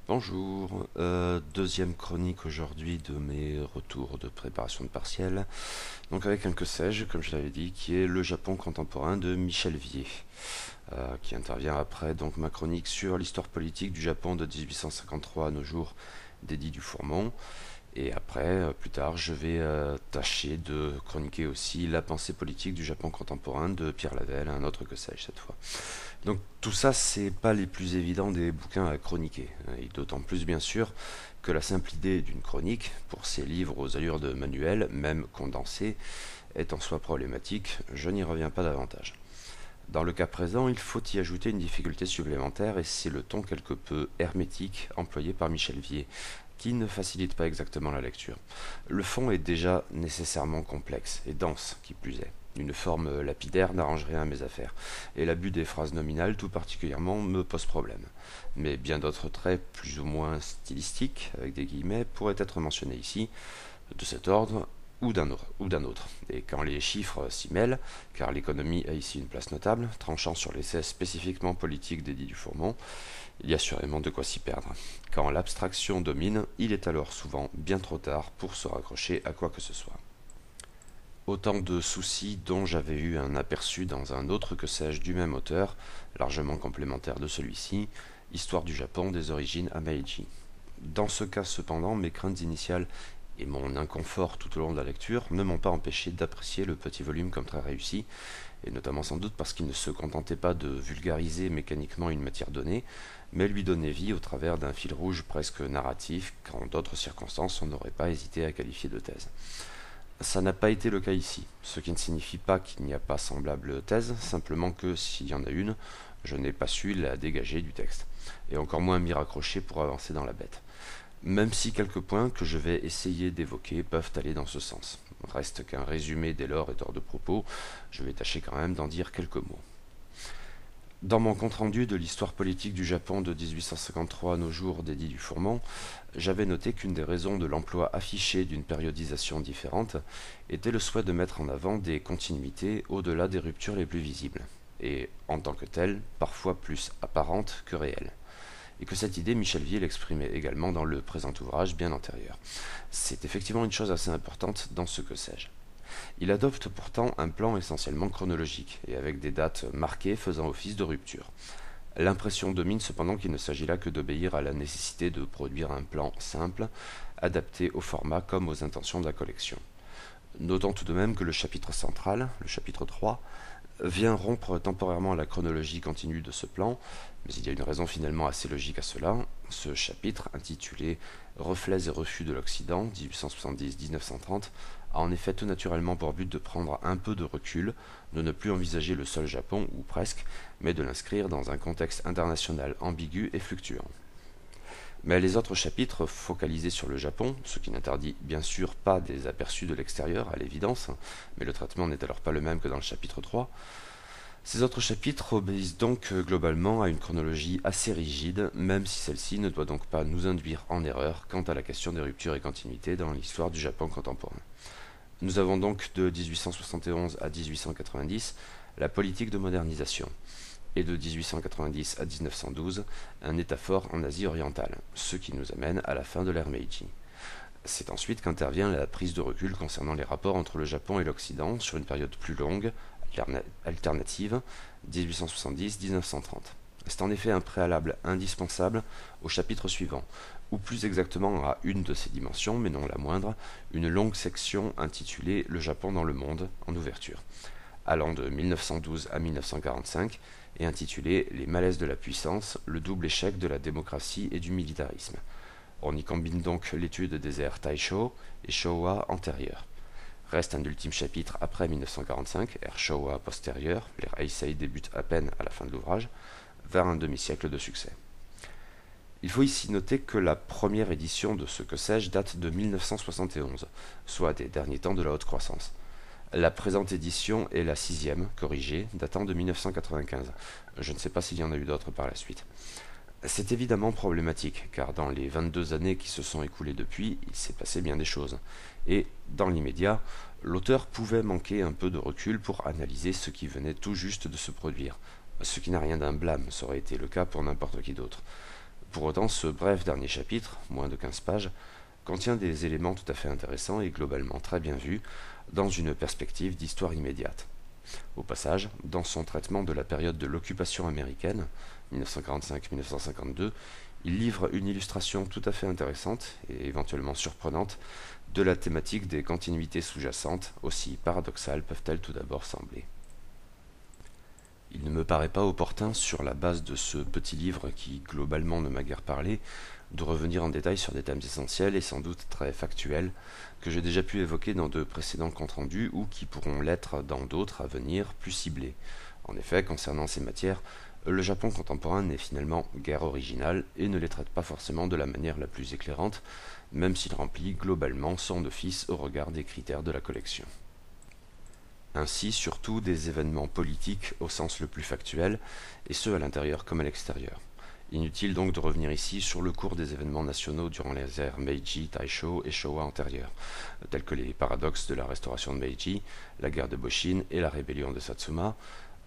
Bonjour, deuxième chronique aujourd'hui de mes retours de préparation de partiel. Donc avec un que sais-je, comme je l'avais dit, qui est le Japon contemporain de Michel Vier, qui intervient après donc ma chronique sur l'histoire politique du Japon de 1853 à nos jours d'Eddie Dufourmont. Et après, plus tard, je vais tâcher de chroniquer aussi la pensée politique du Japon contemporain de Pierre Lavelle, un autre que sais-je cette fois. Donc tout ça, c'est pas les plus évidents des bouquins à chroniquer, et d'autant plus bien sûr que la simple idée d'une chronique, pour ces livres aux allures de manuel, même condensés, est en soi problématique, je n'y reviens pas davantage. Dans le cas présent, il faut y ajouter une difficulté supplémentaire, et c'est le ton quelque peu hermétique employé par Michel Vier, qui ne facilite pas exactement la lecture. Le fond est déjà nécessairement complexe et dense, qui plus est. Une forme lapidaire n'arrange rien à mes affaires, et l'abus des phrases nominales tout particulièrement me pose problème. Mais bien d'autres traits plus ou moins stylistiques, avec des guillemets, pourraient être mentionnés ici, de cet ordre ou d'un autre. Et quand les chiffres s'y mêlent, car l'économie a ici une place notable, tranchant sur l'essai spécifiquement politique d'Eddie Dufourmont, il y a assurément de quoi s'y perdre. Quand l'abstraction domine, il est alors souvent bien trop tard pour se raccrocher à quoi que ce soit. Autant de soucis dont j'avais eu un aperçu dans un autre que sais-je du même auteur, largement complémentaire de celui-ci, Histoire du Japon des origines à Meiji. Dans ce cas cependant, mes craintes initiales et mon inconfort tout au long de la lecture ne m'ont pas empêché d'apprécier le petit volume comme très réussi, et notamment sans doute parce qu'il ne se contentait pas de vulgariser mécaniquement une matière donnée, mais lui donnait vie au travers d'un fil rouge presque narratif, qu'en d'autres circonstances on n'aurait pas hésité à qualifier de thèse. Ça n'a pas été le cas ici, ce qui ne signifie pas qu'il n'y a pas semblable thèse, simplement que s'il y en a une, je n'ai pas su la dégager du texte, et encore moins m'y raccrocher pour avancer dans la bête. Même si quelques points que je vais essayer d'évoquer peuvent aller dans ce sens. Reste qu'un résumé dès lors est hors de propos, je vais tâcher quand même d'en dire quelques mots. Dans mon compte-rendu de l'histoire politique du Japon de 1853 à nos jours d'Eddie Dufourmont, j'avais noté qu'une des raisons de l'emploi affiché d'une périodisation différente était le souhait de mettre en avant des continuités au-delà des ruptures les plus visibles, et en tant que telles, parfois plus apparentes que réelles. Et que cette idée, Michel Vier l'exprimait également dans le présent ouvrage bien antérieur. C'est effectivement une chose assez importante dans ce que sais-je. Il adopte pourtant un plan essentiellement chronologique, et avec des dates marquées faisant office de rupture. L'impression domine cependant qu'il ne s'agit là que d'obéir à la nécessité de produire un plan simple, adapté au format comme aux intentions de la collection. Notons tout de même que le chapitre central, le chapitre 3, vient rompre temporairement la chronologie continue de ce plan, mais il y a une raison finalement assez logique à cela. Ce chapitre, intitulé Reflets et refus de l'Occident, 1870-1930, a en effet tout naturellement pour but de prendre un peu de recul, de ne plus envisager le seul Japon, ou presque, mais de l'inscrire dans un contexte international ambigu et fluctuant. Mais les autres chapitres focalisés sur le Japon, ce qui n'interdit bien sûr pas des aperçus de l'extérieur à l'évidence, mais le traitement n'est alors pas le même que dans le chapitre 3, ces autres chapitres obéissent donc globalement à une chronologie assez rigide, même si celle-ci ne doit donc pas nous induire en erreur quant à la question des ruptures et continuités dans l'histoire du Japon contemporain. Nous avons donc de 1871 à 1890 la politique de modernisation, et de 1890 à 1912 un état fort en Asie orientale, ce qui nous amène à la fin de l'ère Meiji. C'est ensuite qu'intervient la prise de recul concernant les rapports entre le Japon et l'Occident sur une période plus longue, alternative, 1870-1930. C'est en effet un préalable indispensable au chapitre suivant, ou plus exactement à une de ses dimensions, mais non la moindre, une longue section intitulée Le Japon dans le monde, en ouverture, allant de 1912 à 1945, et intitulée Les malaises de la puissance, le double échec de la démocratie et du militarisme. On y combine donc l'étude des ères Taisho et Showa antérieures. Reste un ultime chapitre après 1945, ère Showa postérieure, l'ère Heisei débute à peine à la fin de l'ouvrage, vers un demi-siècle de succès. Il faut ici noter que la première édition de Ce que sais-je date de 1971, soit des derniers temps de la haute croissance. La présente édition est la sixième, corrigée, datant de 1995. Je ne sais pas s'il y en a eu d'autres par la suite. C'est évidemment problématique, car dans les 22 années qui se sont écoulées depuis, il s'est passé bien des choses. Et, dans l'immédiat, l'auteur pouvait manquer un peu de recul pour analyser ce qui venait tout juste de se produire. Ce qui n'a rien d'un blâme, ça aurait été le cas pour n'importe qui d'autre. Pour autant, ce bref dernier chapitre, moins de 15 pages, contient des éléments tout à fait intéressants et globalement très bien vus dans une perspective d'histoire immédiate. Au passage, dans son traitement de la période de l'occupation américaine, 1945-1952, il livre une illustration tout à fait intéressante et éventuellement surprenante de la thématique des continuités sous-jacentes, aussi paradoxales peuvent-elles tout d'abord sembler. Il ne me paraît pas opportun, sur la base de ce petit livre qui globalement ne m'a guère parlé, de revenir en détail sur des thèmes essentiels et sans doute très factuels que j'ai déjà pu évoquer dans de précédents comptes rendus ou qui pourront l'être dans d'autres à venir plus ciblés. En effet, concernant ces matières, le Japon contemporain n'est finalement guère original et ne les traite pas forcément de la manière la plus éclairante, même s'il remplit globalement son office au regard des critères de la collection. Ainsi, surtout des événements politiques au sens le plus factuel, et ce à l'intérieur comme à l'extérieur. Inutile donc de revenir ici sur le cours des événements nationaux durant les ères Meiji, Taisho et Showa antérieures, tels que les paradoxes de la restauration de Meiji, la guerre de Boshin et la rébellion de Satsuma,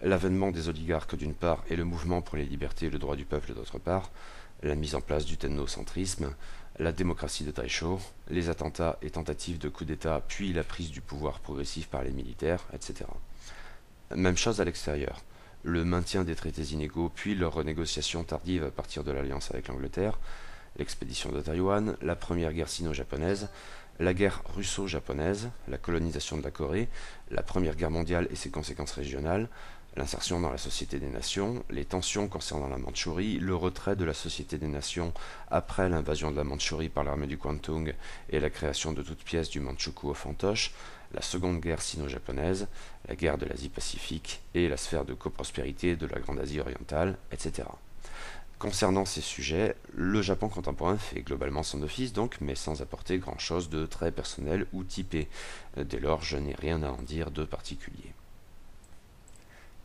l'avènement des oligarques d'une part et le mouvement pour les libertés et le droit du peuple d'autre part, la mise en place du tennō-centrisme, la démocratie de Taisho, les attentats et tentatives de coup d'État, puis la prise du pouvoir progressif par les militaires, etc. Même chose à l'extérieur. Le maintien des traités inégaux, puis leur renégociation tardive à partir de l'alliance avec l'Angleterre, l'expédition de Taïwan, la première guerre sino-japonaise, la guerre russo-japonaise, la colonisation de la Corée, la première guerre mondiale et ses conséquences régionales, l'insertion dans la Société des Nations, les tensions concernant la Mandchourie, le retrait de la Société des Nations après l'invasion de la Mandchourie par l'armée du Kwantung et la création de toutes pièces du Manchukuo fantoche, la seconde guerre sino-japonaise, la guerre de l'Asie-Pacifique et la sphère de coprospérité de la Grande Asie orientale, etc. Concernant ces sujets, le Japon contemporain fait globalement son office donc, mais sans apporter grand-chose de très personnel ou typé. Dès lors, je n'ai rien à en dire de particulier.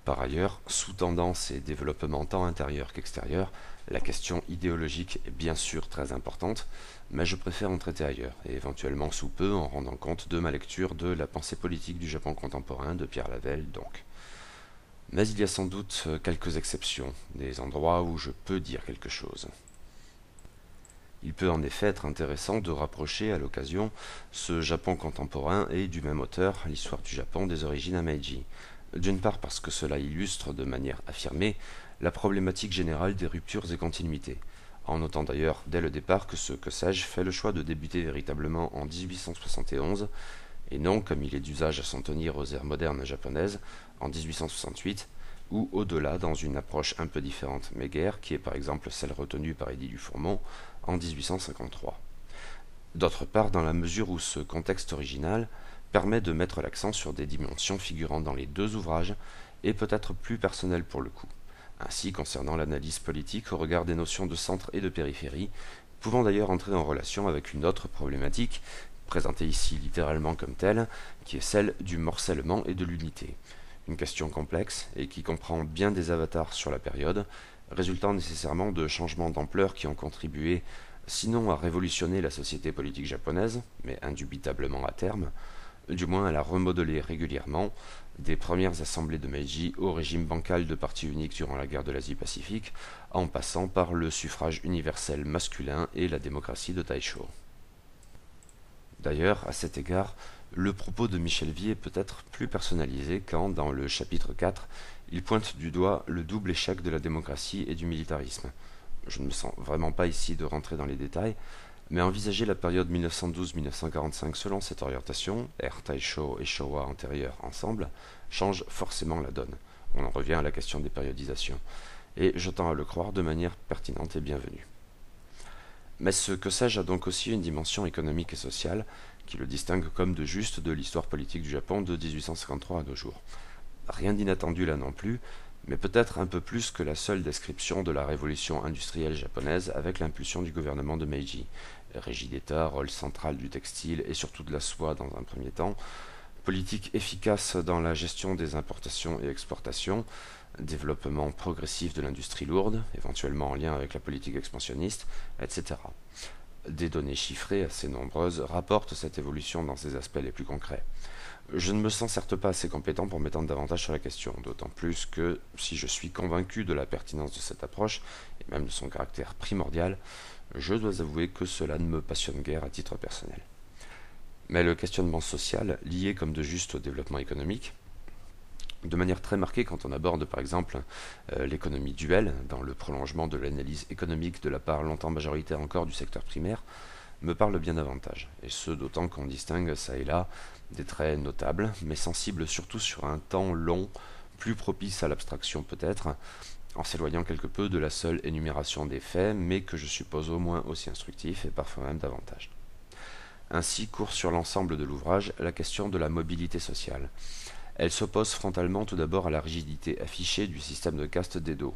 Par ailleurs, sous-tendant ces développements tant intérieurs qu'extérieurs, la question idéologique est bien sûr très importante, mais je préfère en traiter ailleurs, et éventuellement sous peu en rendant compte de ma lecture de La pensée politique du Japon contemporain de Pierre Lavelle, donc. Mais il y a sans doute quelques exceptions, des endroits où je peux dire quelque chose. Il peut en effet être intéressant de rapprocher à l'occasion ce Japon contemporain et du même auteur, l'histoire du Japon des origines à Meiji. D'une part parce que cela illustre de manière affirmée la problématique générale des ruptures et continuités, en notant d'ailleurs dès le départ que ce que sais-je fait le choix de débuter véritablement en 1871, et non, comme il est d'usage à s'en tenir aux ères modernes japonaises, en 1868, ou au-delà dans une approche un peu différente mais guère, qui est par exemple celle retenue par Édile Dufourmont en 1853. D'autre part, dans la mesure où ce contexte original permet de mettre l'accent sur des dimensions figurant dans les deux ouvrages et peut-être plus personnelles pour le coup. Ainsi, concernant l'analyse politique au regard des notions de centre et de périphérie, pouvant d'ailleurs entrer en relation avec une autre problématique, présentée ici littéralement comme telle, qui est celle du morcellement et de l'unité. Une question complexe et qui comprend bien des avatars sur la période, résultant nécessairement de changements d'ampleur qui ont contribué, sinon à révolutionner la société politique japonaise, mais indubitablement à terme, du moins à la remodeler régulièrement, des premières assemblées de Meiji au régime bancal de parti unique durant la guerre de l'Asie-Pacifique, en passant par le suffrage universel masculin et la démocratie de Taisho. D'ailleurs, à cet égard, le propos de Michel Vier peut être plus personnalisé quand, dans le chapitre 4, il pointe du doigt le double échec de la démocratie et du militarisme. Je ne me sens vraiment pas ici de rentrer dans les détails, mais envisager la période 1912-1945 selon cette orientation, ère Taisho et Showa antérieures ensemble, change forcément la donne. On en revient à la question des périodisations, et je tends à le croire de manière pertinente et bienvenue. Mais ce que sais-je a donc aussi une dimension économique et sociale qui le distingue comme de juste de l'histoire politique du Japon de 1853 à nos jours. Rien d'inattendu là non plus, mais peut-être un peu plus que la seule description de la révolution industrielle japonaise avec l'impulsion du gouvernement de Meiji, régie d'État, rôle central du textile et surtout de la soie dans un premier temps, politique efficace dans la gestion des importations et exportations, développement progressif de l'industrie lourde, éventuellement en lien avec la politique expansionniste, etc. Des données chiffrées assez nombreuses rapportent cette évolution dans ses aspects les plus concrets. Je ne me sens certes pas assez compétent pour m'étendre davantage sur la question, d'autant plus que si je suis convaincu de la pertinence de cette approche, et même de son caractère primordial, je dois avouer que cela ne me passionne guère à titre personnel. Mais le questionnement social, lié comme de juste au développement économique, de manière très marquée quand on aborde par exemple l'économie duelle, dans le prolongement de l'analyse économique de la part longtemps majoritaire encore du secteur primaire, me parle bien davantage, et ce d'autant qu'on distingue ça et là des traits notables, mais sensibles surtout sur un temps long, plus propice à l'abstraction peut-être, en s'éloignant quelque peu de la seule énumération des faits, mais que je suppose au moins aussi instructif et parfois même davantage. Ainsi court sur l'ensemble de l'ouvrage la question de la mobilité sociale. Elle s'oppose frontalement tout d'abord à la rigidité affichée du système de caste d'Edo,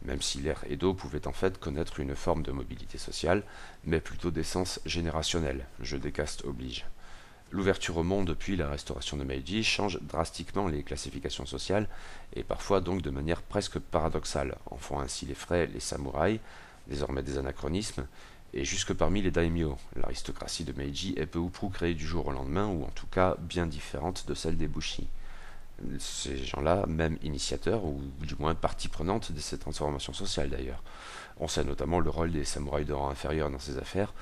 même si l'ère Edo pouvait en fait connaître une forme de mobilité sociale, mais plutôt d'essence générationnelle, jeu des castes oblige. L'ouverture au monde depuis la restauration de Meiji change drastiquement les classifications sociales, et parfois donc de manière presque paradoxale, en font ainsi les frais les samouraïs, désormais des anachronismes, et jusque parmi les daimyo. L'aristocratie de Meiji est peu ou prou créée du jour au lendemain, ou en tout cas bien différente de celle des bushi. Ces gens-là, même initiateurs, ou du moins partie prenante de cette transformation sociale d'ailleurs. On sait notamment le rôle des samouraïs de rang inférieur dans ces affaires,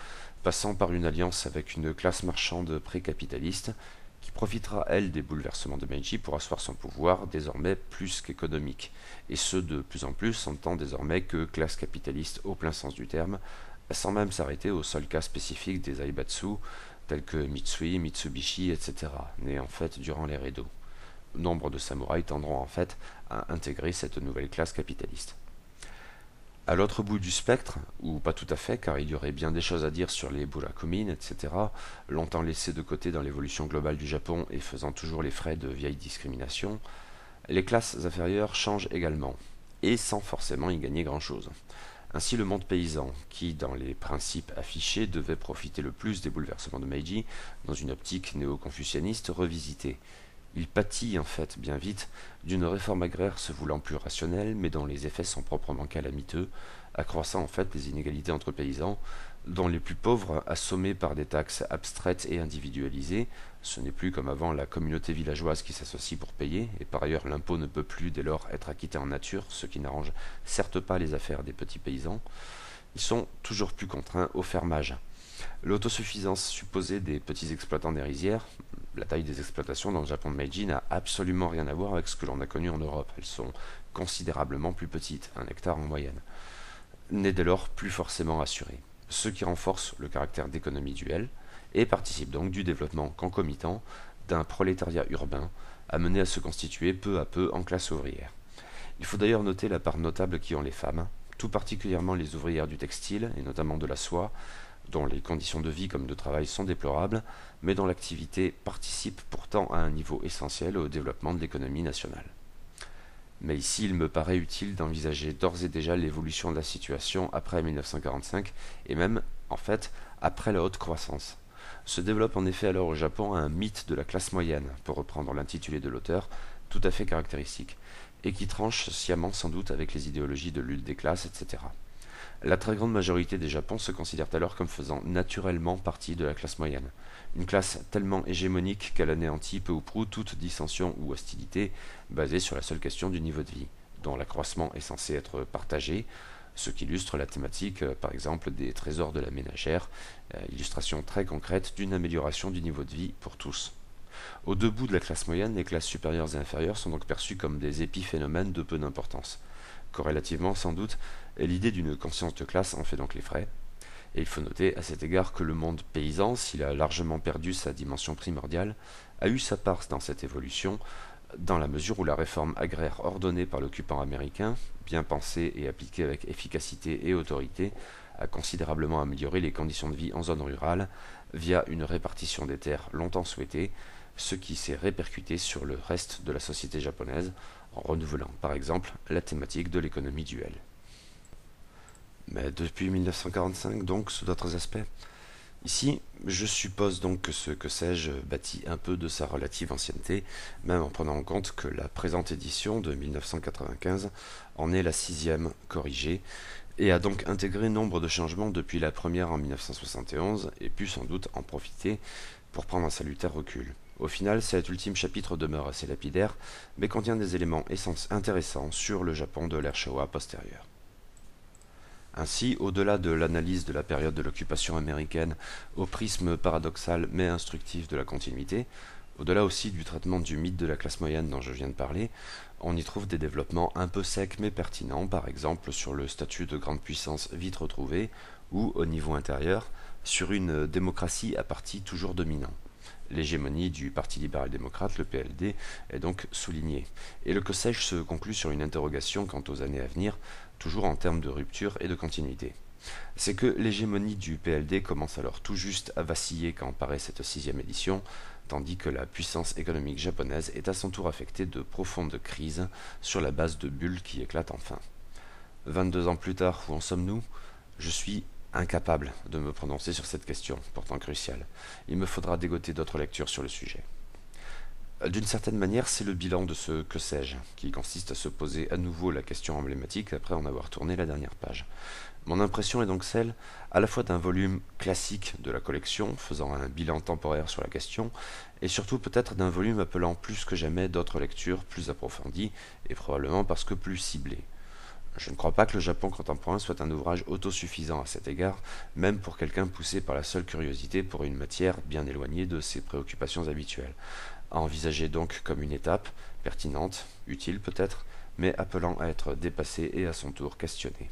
passant par une alliance avec une classe marchande pré-capitaliste, qui profitera, elle, des bouleversements de Meiji pour asseoir son pouvoir, désormais plus qu'économique, et ce de plus en plus en tant désormais que classe capitaliste au plein sens du terme, sans même s'arrêter au seul cas spécifique des Aibatsu, tels que Mitsui, Mitsubishi, etc., nés en fait durant l'ère Edo. Nombre de samouraïs tendront en fait à intégrer cette nouvelle classe capitaliste. À l'autre bout du spectre, ou pas tout à fait, car il y aurait bien des choses à dire sur les burakumin, etc., longtemps laissés de côté dans l'évolution globale du Japon et faisant toujours les frais de vieilles discriminations, les classes inférieures changent également, et sans forcément y gagner grand-chose. Ainsi le monde paysan, qui, dans les principes affichés, devait profiter le plus des bouleversements de Meiji, dans une optique néo-confucianiste revisitée. Il pâtit en fait bien vite d'une réforme agraire se voulant plus rationnelle, mais dont les effets sont proprement calamiteux, accroissant en fait les inégalités entre paysans, dont les plus pauvres, assommés par des taxes abstraites et individualisées, ce n'est plus comme avant la communauté villageoise qui s'associe pour payer, et par ailleurs l'impôt ne peut plus dès lors être acquitté en nature, ce qui n'arrange certes pas les affaires des petits paysans, ils sont toujours plus contraints au fermage. L'autosuffisance supposée des petits exploitants des rizières, la taille des exploitations dans le Japon de Meiji n'a absolument rien à voir avec ce que l'on a connu en Europe. Elles sont considérablement plus petites, 1 hectare en moyenne, n'est dès lors plus forcément assurée, ce qui renforce le caractère d'économie duelle et participe donc du développement concomitant d'un prolétariat urbain amené à se constituer peu à peu en classe ouvrière. Il faut d'ailleurs noter la part notable qu'y ont les femmes, tout particulièrement les ouvrières du textile et notamment de la soie, dont les conditions de vie comme de travail sont déplorables, mais dont l'activité participe pourtant à un niveau essentiel au développement de l'économie nationale. Mais ici, il me paraît utile d'envisager d'ores et déjà l'évolution de la situation après 1945, et même, en fait, après la haute croissance. Se développe en effet alors au Japon un mythe de la classe moyenne, pour reprendre l'intitulé de l'auteur, tout à fait caractéristique, et qui tranche sciemment sans doute avec les idéologies de lutte des classes, etc. La très grande majorité des Japons se considèrent alors comme faisant naturellement partie de la classe moyenne, une classe tellement hégémonique qu'elle anéantit peu ou prou toute dissension ou hostilité basée sur la seule question du niveau de vie, dont l'accroissement est censé être partagé, ce qu'illustre la thématique par exemple des trésors de la ménagère, illustration très concrète d'une amélioration du niveau de vie pour tous. Au debout de la classe moyenne, les classes supérieures et inférieures sont donc perçues comme des épiphénomènes de peu d'importance. Corrélativement, sans doute, l'idée d'une conscience de classe en fait donc les frais. Et il faut noter à cet égard que le monde paysan, s'il a largement perdu sa dimension primordiale, a eu sa part dans cette évolution, dans la mesure où la réforme agraire ordonnée par l'occupant américain, bien pensée et appliquée avec efficacité et autorité, a considérablement amélioré les conditions de vie en zone rurale via une répartition des terres longtemps souhaitée, ce qui s'est répercuté sur le reste de la société japonaise, en renouvelant par exemple la thématique de l'économie duelle. Mais depuis 1945 donc, sous d'autres aspects. Ici, je suppose donc que ce que sais-je bâtit un peu de sa relative ancienneté, même en prenant en compte que la présente édition de 1995 en est la 6e corrigée, et a donc intégré nombre de changements depuis la première en 1971 et pu sans doute en profiter pour prendre un salutaire recul. Au final, cet ultime chapitre demeure assez lapidaire, mais contient des éléments intéressants sur le Japon de l'ère Showa postérieure. Ainsi, au-delà de l'analyse de la période de l'occupation américaine au prisme paradoxal mais instructif de la continuité, au-delà aussi du traitement du mythe de la classe moyenne dont je viens de parler, on y trouve des développements un peu secs mais pertinents, par exemple sur le statut de grande puissance vite retrouvé, ou, au niveau intérieur, sur une démocratie à parti toujours dominant. L'hégémonie du Parti libéral-démocrate, le PLD, est donc soulignée. Et le que sais-je se conclut sur une interrogation quant aux années à venir, toujours en termes de rupture et de continuité. C'est que l'hégémonie du PLD commence alors tout juste à vaciller quand paraît cette sixième édition, tandis que la puissance économique japonaise est à son tour affectée de profondes crises sur la base de bulles qui éclatent enfin. 22 ans plus tard, où en sommes-nous? Je suis incapable de me prononcer sur cette question, pourtant cruciale. Il me faudra dégoter d'autres lectures sur le sujet. D'une certaine manière, c'est le bilan de ce que sais-je, qui consiste à se poser à nouveau la question emblématique après en avoir tourné la dernière page. Mon impression est donc celle à la fois d'un volume classique de la collection, faisant un bilan temporaire sur la question, et surtout peut-être d'un volume appelant plus que jamais d'autres lectures plus approfondies, et probablement parce que plus ciblées. Je ne crois pas que le Japon contemporain soit un ouvrage autosuffisant à cet égard, même pour quelqu'un poussé par la seule curiosité pour une matière bien éloignée de ses préoccupations habituelles. À envisager donc comme une étape, pertinente, utile peut-être, mais appelant à être dépassée et à son tour questionnée.